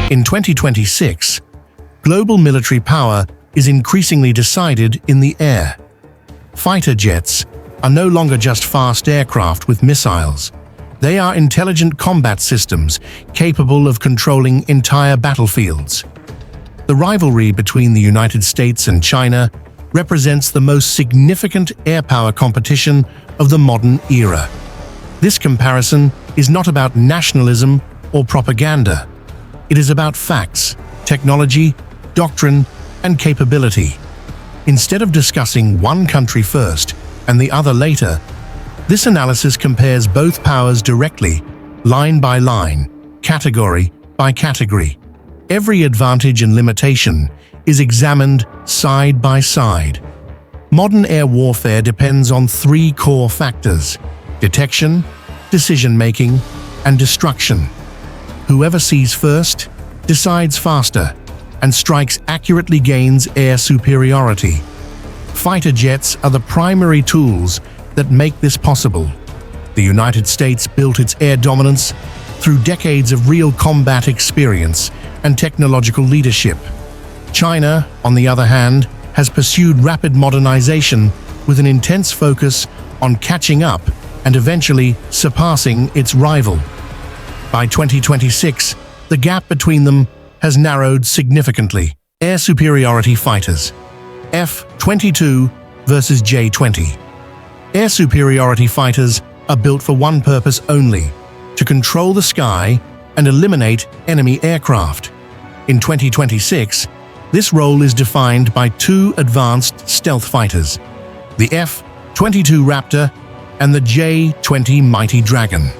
In 2026, global military power is increasingly decided in the air. Fighter jets are no longer just fast aircraft with missiles. They are intelligent combat systems capable of controlling entire battlefields. The rivalry between the United States and China represents the most significant air power competition of the modern era. This comparison is not about nationalism or propaganda. It is about facts, technology, doctrine, and capability. Instead of discussing one country first and the other later, this analysis compares both powers directly, line by line, category by category. Every advantage and limitation is examined side by side. Modern air warfare depends on three core factors: detection, decision-making, and destruction. Whoever sees first, decides faster, and strikes accurately gains air superiority. Fighter jets are the primary tools that make this possible. The United States built its air dominance through decades of real combat experience and technological leadership. China, on the other hand, has pursued rapid modernization with an intense focus on catching up and eventually surpassing its rival. By 2026, the gap between them has narrowed significantly. Air superiority fighters. F-22 versus J-20. Air superiority fighters are built for one purpose only: to control the sky and eliminate enemy aircraft. In 2026, this role is defined by two advanced stealth fighters, the F-22 Raptor and the J-20 Mighty Dragon.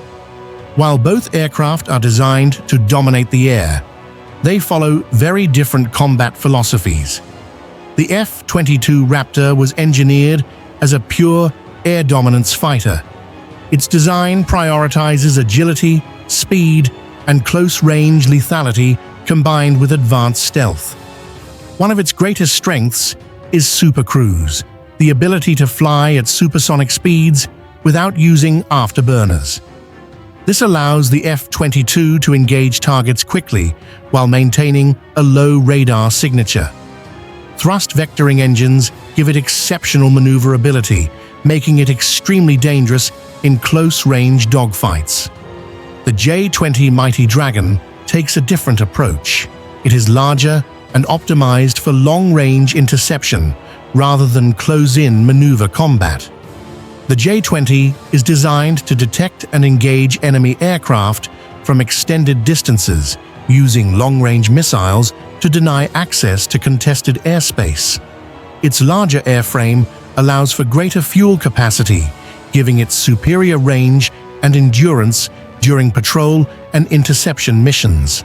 While both aircraft are designed to dominate the air, they follow very different combat philosophies. The F-22 Raptor was engineered as a pure air dominance fighter. Its design prioritizes agility, speed, and close-range lethality combined with advanced stealth. One of its greatest strengths is supercruise, the ability to fly at supersonic speeds without using afterburners. This allows the F-22 to engage targets quickly while maintaining a low radar signature. Thrust vectoring engines give it exceptional maneuverability, making it extremely dangerous in close-range dogfights. The J-20 Mighty Dragon takes a different approach. It is larger and optimized for long-range interception rather than close-in maneuver combat. The J-20 is designed to detect and engage enemy aircraft from extended distances, using long-range missiles to deny access to contested airspace. Its larger airframe allows for greater fuel capacity, giving it superior range and endurance during patrol and interception missions.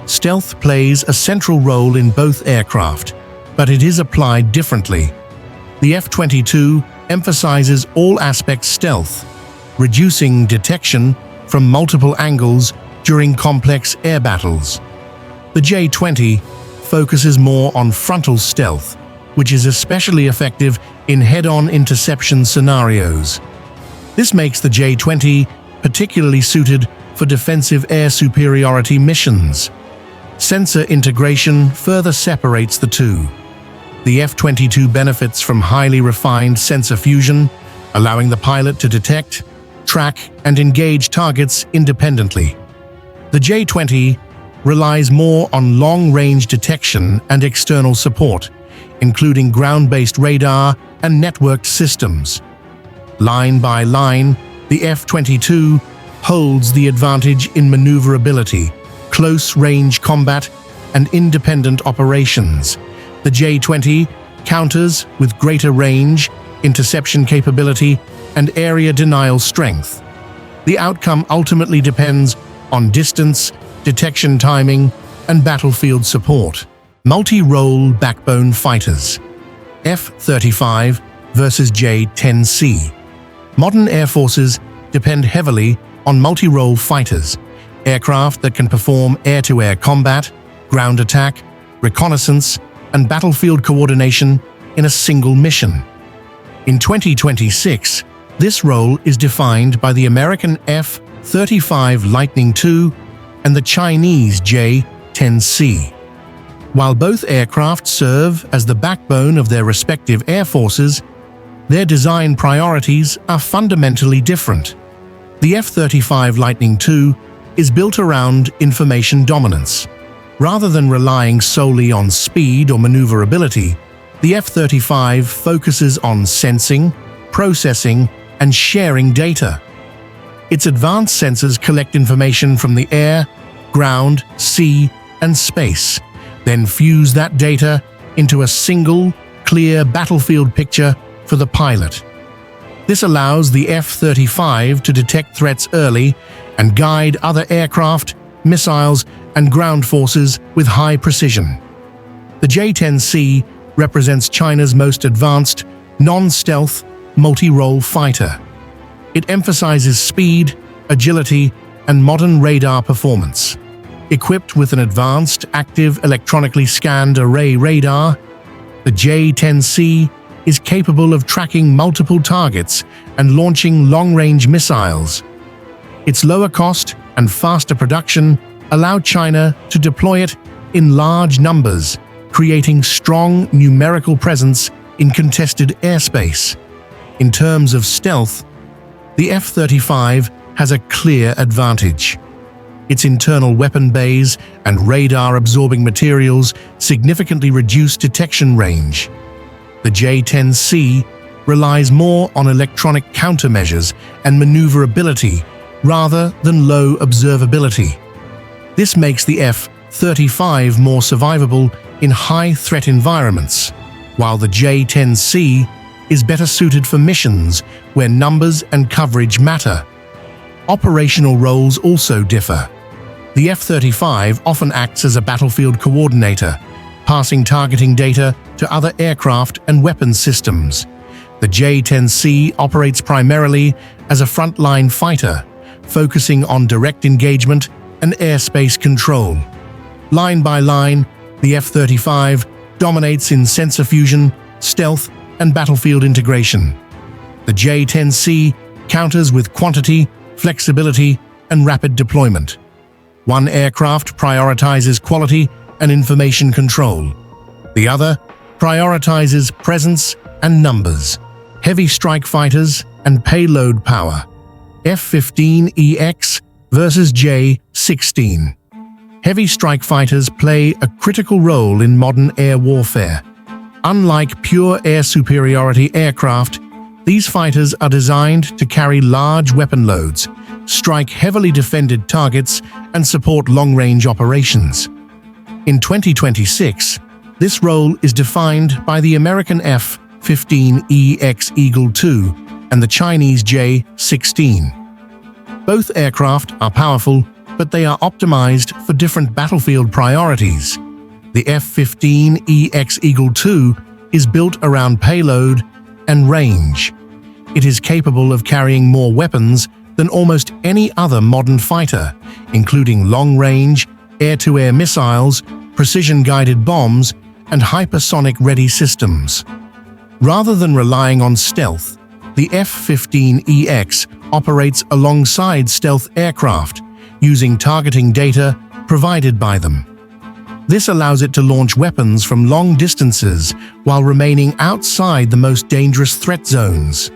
Stealth plays a central role in both aircraft, but it is applied differently. The F-22 emphasizes all aspects stealth, reducing detection from multiple angles during complex air battles. The J-20 focuses more on frontal stealth, which is especially effective in head-on interception scenarios. This makes the J-20 particularly suited for defensive air superiority missions. Sensor integration further separates the two. The F-22 benefits from highly refined sensor fusion, allowing the pilot to detect, track, and engage targets independently. The J-20 relies more on long-range detection and external support, including ground-based radar and networked systems. Line by line, the F-22 holds the advantage in maneuverability, close-range combat, and independent operations. The J-20 counters with greater range, interception capability, and area denial strength. The outcome ultimately depends on distance, detection timing, and battlefield support. Multi-role backbone fighters. F-35 versus J-10C. Modern air forces depend heavily on multi-role fighters, aircraft that can perform air-to-air combat, ground attack, reconnaissance, and battlefield coordination in a single mission. In 2026, this role is defined by the American F-35 Lightning II and the Chinese J-27 J-10C. While both aircraft serve as the backbone of their respective air forces, their design priorities are fundamentally different. The F-35 Lightning II is built around information dominance. Rather than relying solely on speed or maneuverability, the F-35 focuses on sensing, processing, and sharing data. Its advanced sensors collect information from the air, ground, sea, and space, then fuse that data into a single, clear battlefield picture for the pilot. This allows the F-35 to detect threats early and guide other aircraft, missiles, and ground forces with high precision. The J-10C represents China's most advanced, non-stealth, multi-role fighter. It emphasizes speed, agility, and modern radar performance. Equipped with an advanced, active, electronically scanned array radar, the J-10C is capable of tracking multiple targets and launching long-range missiles. Its lower cost and faster production allowed China to deploy it in large numbers, creating strong numerical presence in contested airspace. In terms of stealth, the F-35 has a clear advantage. Its internal weapon bays and radar-absorbing materials significantly reduce detection range. The J-10C relies more on electronic countermeasures and maneuverability rather than low observability. This makes the F-35 more survivable in high-threat environments, while the J-10C is better suited for missions where numbers and coverage matter. Operational roles also differ. The F-35 often acts as a battlefield coordinator, passing targeting data to other aircraft and weapons systems. The J-10C operates primarily as a frontline fighter, focusing on direct engagement and airspace control. Line by line, the F-35 dominates in sensor fusion, stealth, and battlefield integration. The J-10C counters with quantity, flexibility, and rapid deployment. One aircraft prioritizes quality and information control. The other prioritizes presence and numbers, heavy strike fighters, and payload power. F-15EX versus J-16. Heavy strike fighters play a critical role in modern air warfare. Unlike pure air superiority aircraft, these fighters are designed to carry large weapon loads, strike heavily defended targets, and support long-range operations. In 2026, this role is defined by the American F-15EX Eagle II and the Chinese J-16. Both aircraft are powerful, but they are optimized for different battlefield priorities. The F-15EX Eagle II is built around payload and range. It is capable of carrying more weapons than almost any other modern fighter, including long-range, air-to-air missiles, precision-guided bombs, and hypersonic-ready systems. Rather than relying on stealth, the F-15EX operates alongside stealth aircraft, using targeting data provided by them. This allows it to launch weapons from long distances while remaining outside the most dangerous threat zones.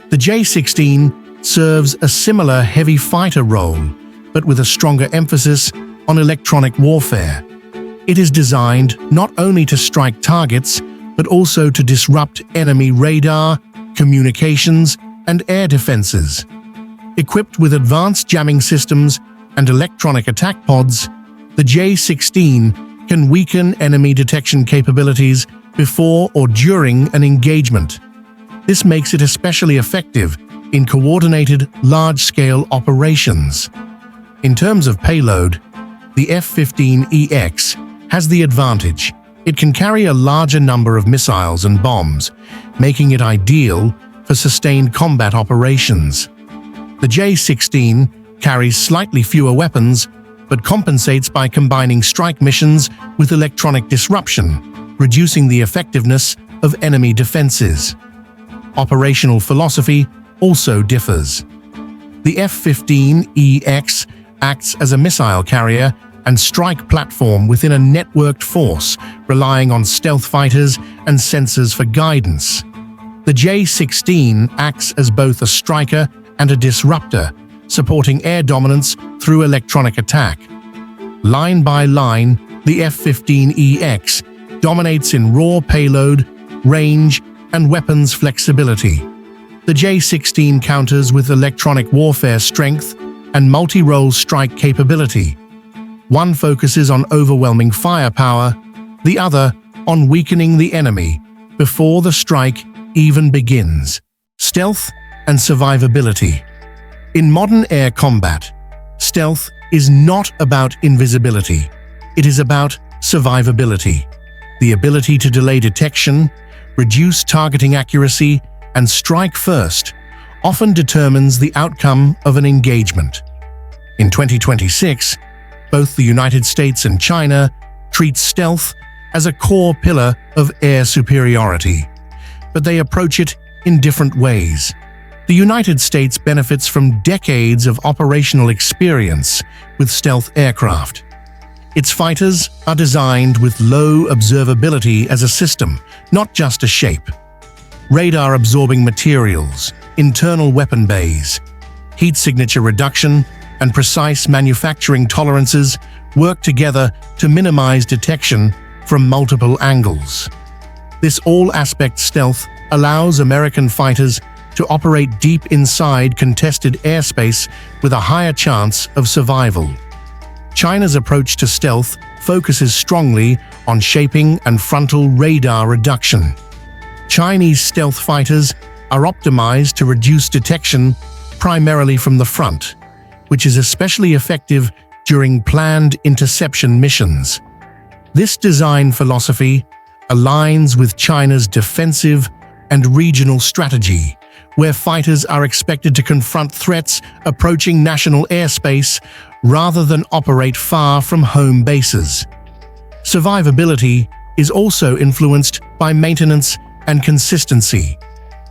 The J-16 serves a similar heavy fighter role, but with a stronger emphasis on electronic warfare. It is designed not only to strike targets, but also to disrupt enemy radar, communications, and air defenses. Equipped with advanced jamming systems and electronic attack pods, the J-16 can weaken enemy detection capabilities before or during an engagement. This makes it especially effective in coordinated, large-scale operations. In terms of payload, the F-15EX has the advantage. It can carry a larger number of missiles and bombs, making it ideal for sustained combat operations. The J-16 carries slightly fewer weapons, but compensates by combining strike missions with electronic disruption, reducing the effectiveness of enemy defenses. Operational philosophy also differs. The F-15EX acts as a missile carrier and strike platform within a networked force, relying on stealth fighters and sensors for guidance. The J-16 acts as both a striker and a disruptor, supporting air dominance through electronic attack. Line by line, the F-15EX dominates in raw payload, range, and weapons flexibility. The J-16 counters with electronic warfare strength and multi-role strike capability. One focuses on overwhelming firepower, the other on weakening the enemy before the strike even begins. Stealth and survivability. In modern air combat, stealth is not about invisibility. It is about survivability. The ability to delay detection, reduce targeting accuracy, and strike first often determines the outcome of an engagement. In 2026, both the United States and China treat stealth as a core pillar of air superiority, but they approach it in different ways. The United States benefits from decades of operational experience with stealth aircraft. Its fighters are designed with low observability as a system, not just a shape. Radar-absorbing materials, internal weapon bays, heat signature reduction, and precise manufacturing tolerances work together to minimize detection from multiple angles. This all-aspect stealth allows American fighters to operate deep inside contested airspace with a higher chance of survival. China's approach to stealth focuses strongly on shaping and frontal radar reduction. Chinese stealth fighters are optimized to reduce detection primarily from the front, which is especially effective during planned interception missions. This design philosophy aligns with China's defensive and regional strategy, where fighters are expected to confront threats approaching national airspace rather than operate far from home bases. Survivability is also influenced by maintenance and consistency.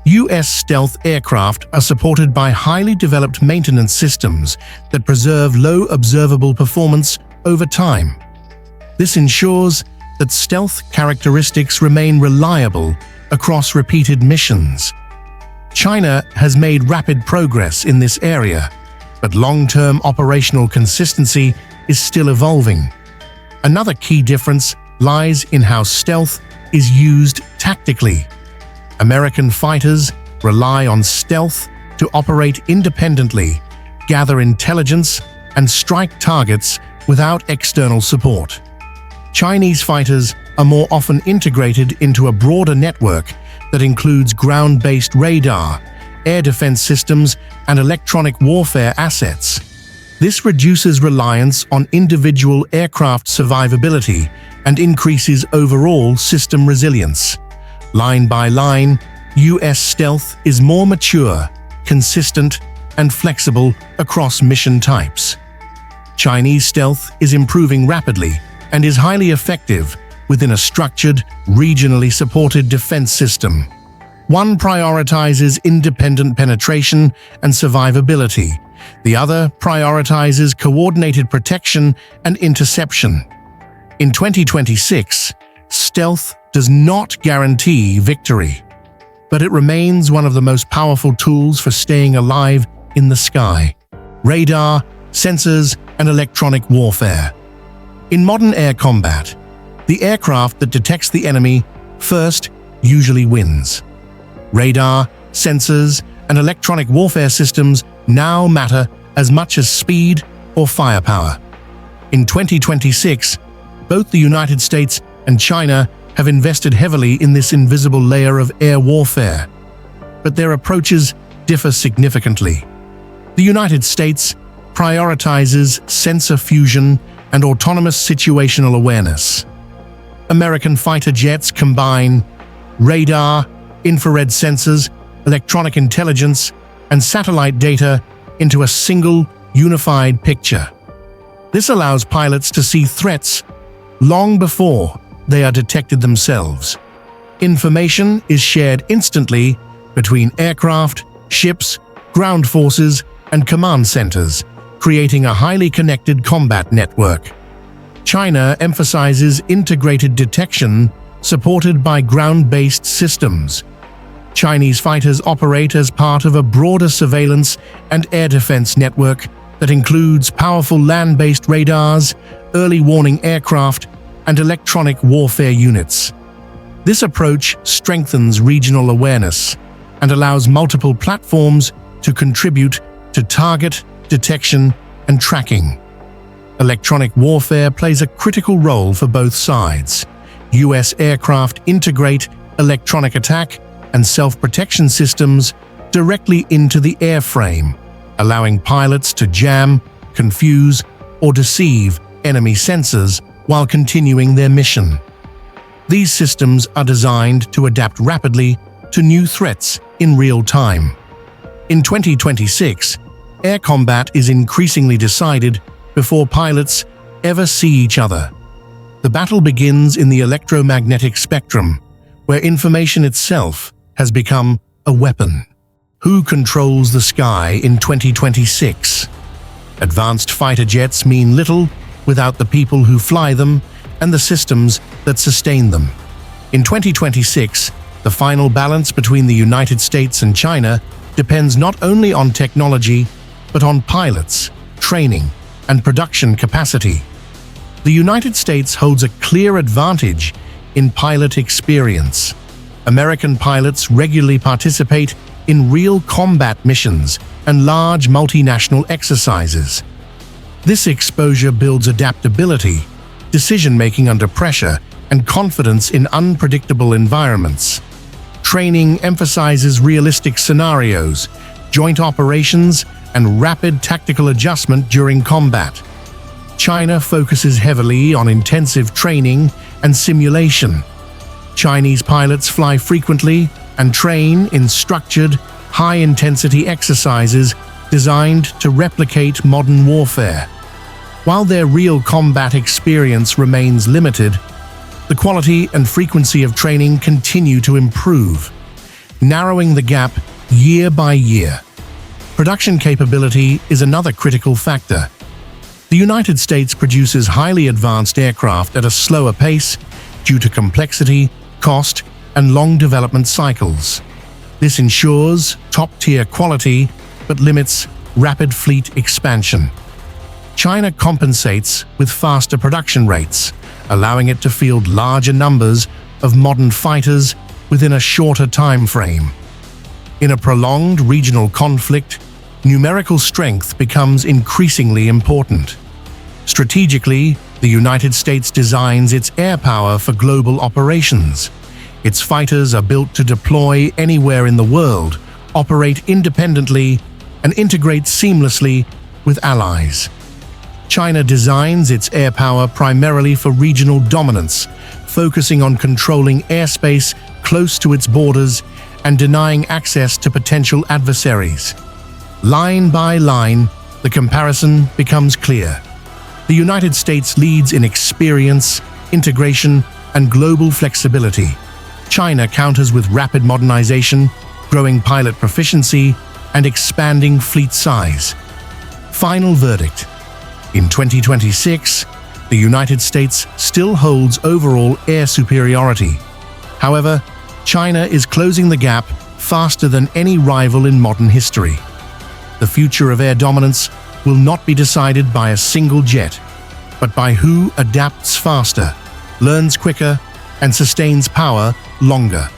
U.S. stealth aircraft are supported by highly developed maintenance systems that preserve low observable performance over time. This ensures that stealth characteristics remain reliable across repeated missions. China has made rapid progress in this area, but long-term operational consistency is still evolving. Another key difference lies in how stealth is used tactically. American fighters rely on stealth to operate independently, gather intelligence, and strike targets without external support. Chinese fighters are more often integrated into a broader network that includes ground-based radar, air defense systems, and electronic warfare assets. This reduces reliance on individual aircraft survivability and increases overall system resilience. Line by line, U.S. stealth is more mature, consistent, and flexible across mission types. Chinese stealth is improving rapidly and is highly effective within a structured, regionally supported defense system. One prioritizes independent penetration and survivability. The other prioritizes coordinated protection and interception. In 2026, stealth does not guarantee victory, but it remains one of the most powerful tools for staying alive in the sky. Radar, sensors, and electronic warfare. In modern air combat, the aircraft that detects the enemy first usually wins. Radar, sensors, and electronic warfare systems now matter as much as speed or firepower. In 2026, both the United States and China have invested heavily in this invisible layer of air warfare, but their approaches differ significantly. The United States prioritizes sensor fusion and autonomous situational awareness. American fighter jets combine radar, infrared sensors, electronic intelligence, and satellite data into a single, unified picture. This allows pilots to see threats long before they are detected themselves. Information is shared instantly between aircraft, ships, ground forces, and command centers, creating a highly connected combat network. China emphasizes integrated detection supported by ground-based systems. Chinese fighters operate as part of a broader surveillance and air defense network that includes powerful land-based radars, early warning aircraft, and electronic warfare units. This approach strengthens regional awareness and allows multiple platforms to contribute to target detection and tracking. Electronic warfare plays a critical role for both sides. US aircraft integrate electronic attack and self-protection systems directly into the airframe, allowing pilots to jam, confuse, or deceive enemy sensors while continuing their mission. These systems are designed to adapt rapidly to new threats in real time. In 2026, air combat is increasingly decided before pilots ever see each other. The battle begins in the electromagnetic spectrum, where information itself has become a weapon. Who controls the sky in 2026? Advanced fighter jets mean little without the people who fly them and the systems that sustain them. In 2026, the final balance between the United States and China depends not only on technology, but on pilots, training, and production capacity. The United States holds a clear advantage in pilot experience. American pilots regularly participate in real combat missions and large multinational exercises. This exposure builds adaptability, decision-making under pressure, and confidence in unpredictable environments. Training emphasizes realistic scenarios, joint operations, and rapid tactical adjustment during combat. China focuses heavily on intensive training and simulation. Chinese pilots fly frequently and train in structured, high-intensity exercises designed to replicate modern warfare. While their real combat experience remains limited, the quality and frequency of training continue to improve, narrowing the gap year by year. Production capability is another critical factor. The United States produces highly advanced aircraft at a slower pace due to complexity, cost, and long development cycles. This ensures top-tier quality but limits rapid fleet expansion. China compensates with faster production rates, allowing it to field larger numbers of modern fighters within a shorter time frame. In a prolonged regional conflict, numerical strength becomes increasingly important. Strategically, the United States designs its air power for global operations. Its fighters are built to deploy anywhere in the world, operate independently, and integrate seamlessly with allies. China designs its air power primarily for regional dominance, focusing on controlling airspace close to its borders and denying access to potential adversaries. Line by line, the comparison becomes clear. The United States leads in experience, integration, and global flexibility. China counters with rapid modernization, growing pilot proficiency, and expanding fleet size. Final verdict. In 2026, the United States still holds overall air superiority. However, China is closing the gap faster than any rival in modern history. The future of air dominance will not be decided by a single jet, but by who adapts faster, learns quicker, and sustains power longer.